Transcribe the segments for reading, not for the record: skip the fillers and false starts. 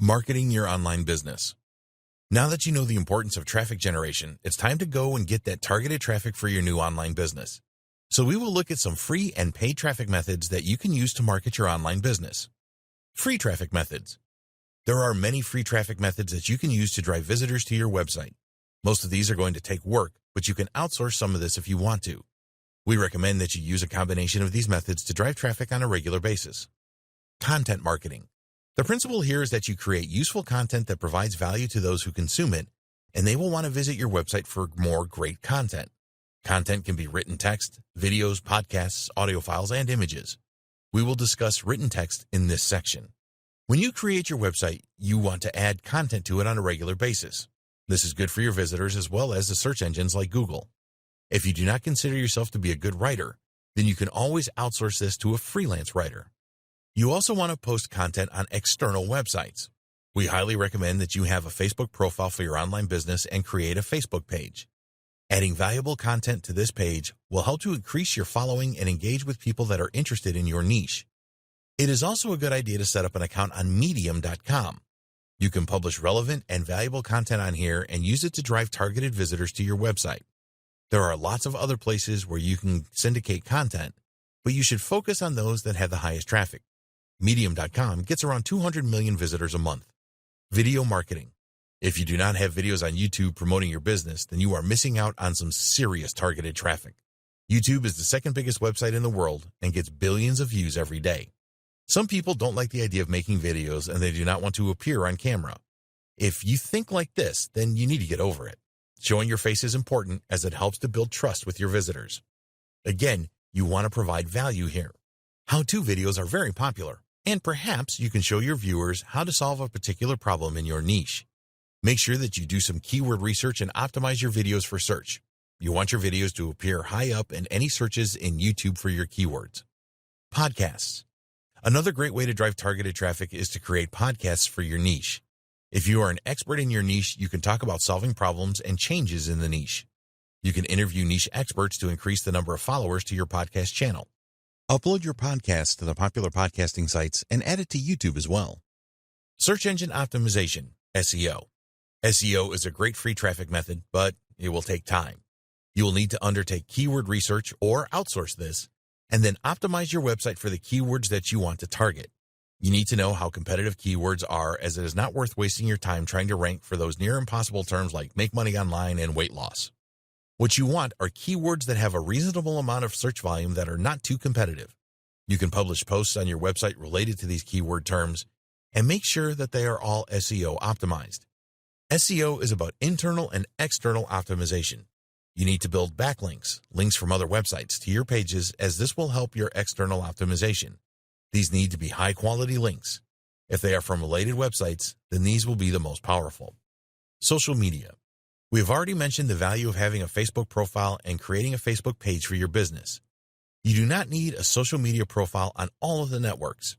Marketing your online business. Now that you know the importance of traffic generation, it's time to go and get that targeted traffic for your new online business. So we will look at some free and paid traffic methods that you can use to market your online business. Free traffic methods. There are many free traffic methods that you can use to drive visitors to your website. Most of these are going to take work, but you can outsource some of this if you want to. We recommend that you use a combination of these methods to drive traffic on a regular basis. Content marketing. The principle here is that you create useful content that provides value to those who consume it, and they will want to visit your website for more great content. Content can be written text, videos, podcasts, audio files, and images. We will discuss written text in this section. When you create your website, you want to add content to it on a regular basis. This is good for your visitors as well as the search engines like Google. If you do not consider yourself to be a good writer, then you can always outsource this to a freelance writer. You also want to post content on external websites. We highly recommend that you have a Facebook profile for your online business and create a Facebook page. Adding valuable content to this page will help to increase your following and engage with people that are interested in your niche. It is also a good idea to set up an account on medium.com. You can publish relevant and valuable content on here and use it to drive targeted visitors to your website. There are lots of other places where you can syndicate content, but you should focus on those that have the highest traffic. Medium.com gets around 200 million visitors a month. Video marketing. If you do not have videos on YouTube promoting your business, then you are missing out on some serious targeted traffic. YouTube is the second biggest website in the world and gets billions of views every day. Some people don't like the idea of making videos and they do not want to appear on camera. If you think like this, then you need to get over it. Showing your face is important as it helps to build trust with your visitors. Again, you want to provide value here. How-to videos are very popular, and perhaps you can show your viewers how to solve a particular problem in your niche. Make sure that you do some keyword research and optimize your videos for search. You want your videos to appear high up in any searches in YouTube for your keywords. Podcasts. Another great way to drive targeted traffic is to create podcasts for your niche. If you are an expert in your niche, you can talk about solving problems and changes in the niche. You can interview niche experts to increase the number of followers to your podcast channel. Upload your podcast to the popular podcasting sites and add it to YouTube as well. Search engine optimization, SEO. SEO is a great free traffic method, but it will take time. You will need to undertake keyword research or outsource this, and then optimize your website for the keywords that you want to target. You need to know how competitive keywords are, as it is not worth wasting your time trying to rank for those near impossible terms like make money online and weight loss. What you want are keywords that have a reasonable amount of search volume that are not too competitive. You can publish posts on your website related to these keyword terms and make sure that they are all SEO optimized. SEO is about internal and external optimization. You need to build backlinks, links from other websites, to your pages, as this will help your external optimization. These need to be high-quality links. If they are from related websites, then these will be the most powerful. Social media. We have already mentioned the value of having a Facebook profile and creating a Facebook page for your business. You do not need a social media profile on all of the networks.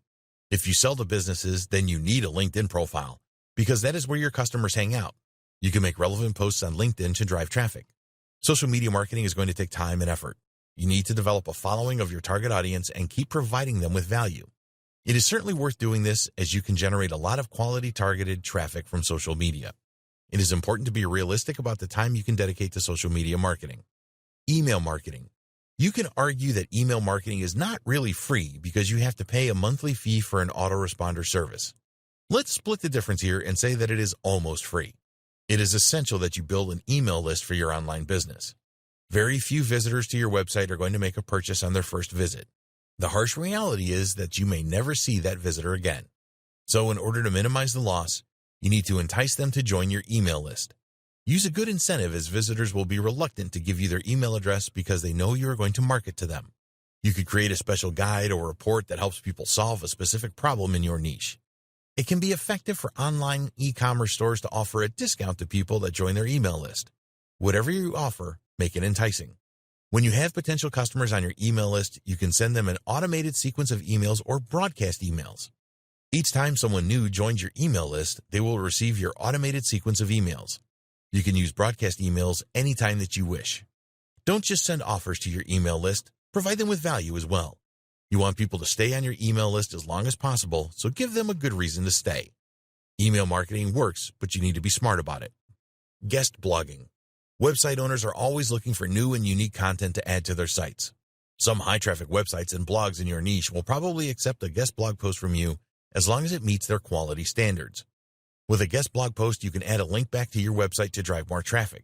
If you sell to businesses, then you need a LinkedIn profile, because that is where your customers hang out. You can make relevant posts on LinkedIn to drive traffic. Social media marketing is going to take time and effort. You need to develop a following of your target audience and keep providing them with value. It is certainly worth doing this, as you can generate a lot of quality targeted traffic from social media. It is important to be realistic about the time you can dedicate to social media marketing. Email marketing. You can argue that email marketing is not really free because you have to pay a monthly fee for an autoresponder service. Let's split the difference here and say that it is almost free. It is essential that you build an email list for your online business. Very few visitors to your website are going to make a purchase on their first visit. The harsh reality is that you may never see that visitor again. So in order to minimize the loss, you need to entice them to join your email list. Use a good incentive, as visitors will be reluctant to give you their email address because they know you are going to market to them. You could create a special guide or report that helps people solve a specific problem in your niche. It can be effective for online e-commerce stores to offer a discount to people that join their email list. Whatever you offer, make it enticing. When you have potential customers on your email list, you can send them an automated sequence of emails or broadcast emails. Each time someone new joins your email list, they will receive your automated sequence of emails. You can use broadcast emails anytime that you wish. Don't just send offers to your email list, provide them with value as well. You want people to stay on your email list as long as possible, so give them a good reason to stay. Email marketing works, but you need to be smart about it. Guest blogging. Website owners are always looking for new and unique content to add to their sites. Some high-traffic websites and blogs in your niche will probably accept a guest blog post from you as long as it meets their quality standards. With a guest blog post, you can add a link back to your website to drive more traffic.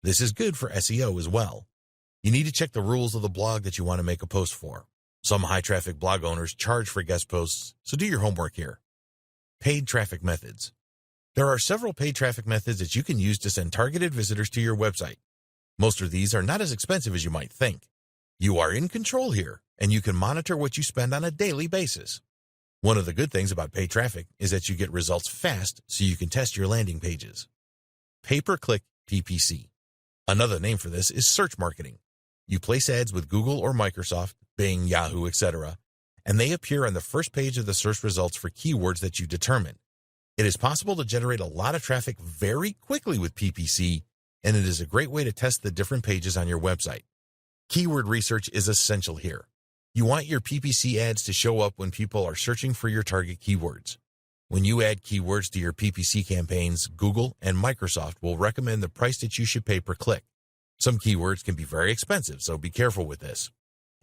This is good for SEO as well. You need to check the rules of the blog that you want to make a post for. Some high-traffic blog owners charge for guest posts, so do your homework here. Paid traffic methods. There are several paid traffic methods that you can use to send targeted visitors to your website. Most of these are not as expensive as you might think. You are in control here, and you can monitor what you spend on a daily basis. One of the good things about paid traffic is that you get results fast so you can test your landing pages. Pay-per-click PPC. Another name for this is search marketing. You place ads with Google or Microsoft, Bing, Yahoo, etc., and they appear on the first page of the search results for keywords that you determine. It is possible to generate a lot of traffic very quickly with PPC, and it is a great way to test the different pages on your website. Keyword research is essential here. You want your PPC ads to show up when people are searching for your target keywords. When you add keywords to your PPC campaigns, Google and Microsoft will recommend the price that you should pay per click. Some keywords can be very expensive, so be careful with this.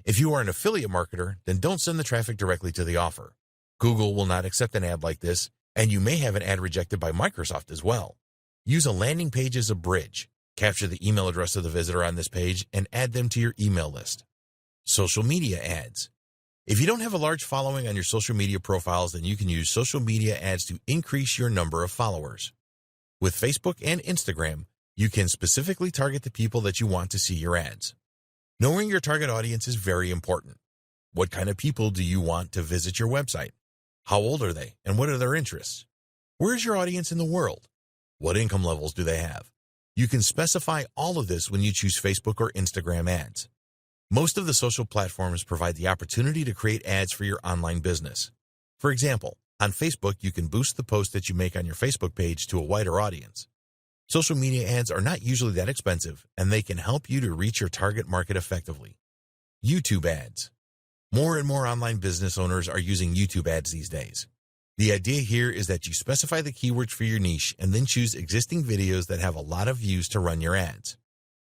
If you are an affiliate marketer, then don't send the traffic directly to the offer. Google will not accept an ad like this, and you may have an ad rejected by Microsoft as well. Use a landing page as a bridge. Capture the email address of the visitor on this page and add them to your email list. Social media ads. If you don't have a large following on your social media profiles, then you can use social media ads to increase your number of followers. With Facebook and Instagram, you can specifically target the people that you want to see your ads. Knowing your target audience is very important. What kind of people do you want to visit your website? How old are they, and what are their interests? Where is your audience in the world? What income levels do they have? You can specify all of this when you choose Facebook or Instagram ads. Most of the social platforms provide the opportunity to create ads for your online business. For example, on Facebook, you can boost the post that you make on your Facebook page to a wider audience. Social media ads are not usually that expensive, and they can help you to reach your target market effectively. YouTube ads. More and more online business owners are using YouTube ads these days. The idea here is that you specify the keywords for your niche and then choose existing videos that have a lot of views to run your ads.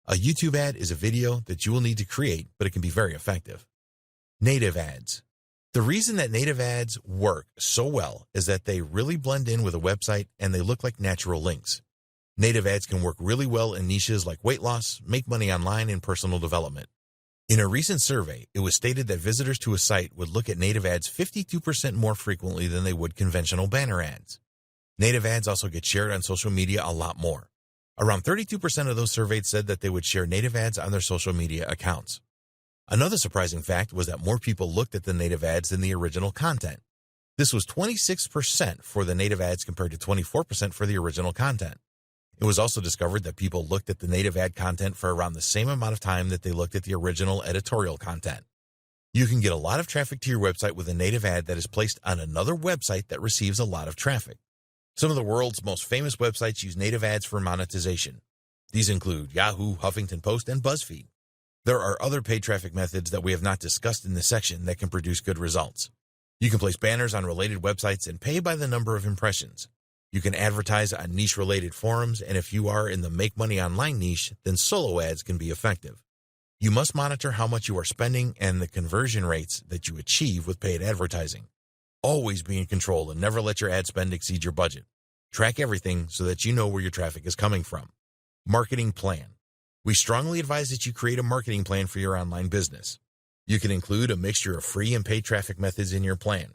A YouTube ad is a video that you will need to create, but it can be very effective. Native ads. The reason that native ads work so well is that they really blend in with a website and they look like natural links. Native ads can work really well in niches like weight loss, make money online, and personal development. In a recent survey, it was stated that visitors to a site would look at native ads 52% more frequently than they would conventional banner ads. Native ads also get shared on social media a lot more. Around 32% of those surveyed said that they would share native ads on their social media accounts. Another surprising fact was that more people looked at the native ads than the original content. This was 26% for the native ads compared to 24% for the original content. It was also discovered that people looked at the native ad content for around the same amount of time that they looked at the original editorial content. You can get a lot of traffic to your website with a native ad that is placed on another website that receives a lot of traffic. Some of the world's most famous websites use native ads for monetization. These include Yahoo, Huffington Post, and BuzzFeed. There are other paid traffic methods that we have not discussed in this section that can produce good results. You can place banners on related websites and pay by the number of impressions. You can advertise on niche-related forums, and if you are in the make money online niche, then solo ads can be effective. You must monitor how much you are spending and the conversion rates that you achieve with paid advertising. Always be in control and never let your ad spend exceed your budget. Track everything so that you know where your traffic is coming from. Marketing plan. We strongly advise that you create a marketing plan for your online business. You can include a mixture of free and paid traffic methods in your plan.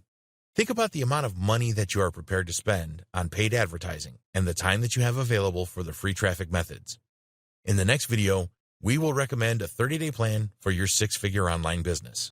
Think about the amount of money that you are prepared to spend on paid advertising and the time that you have available for the free traffic methods. In the next video, we will recommend a 30-day plan for your 6-figure online business.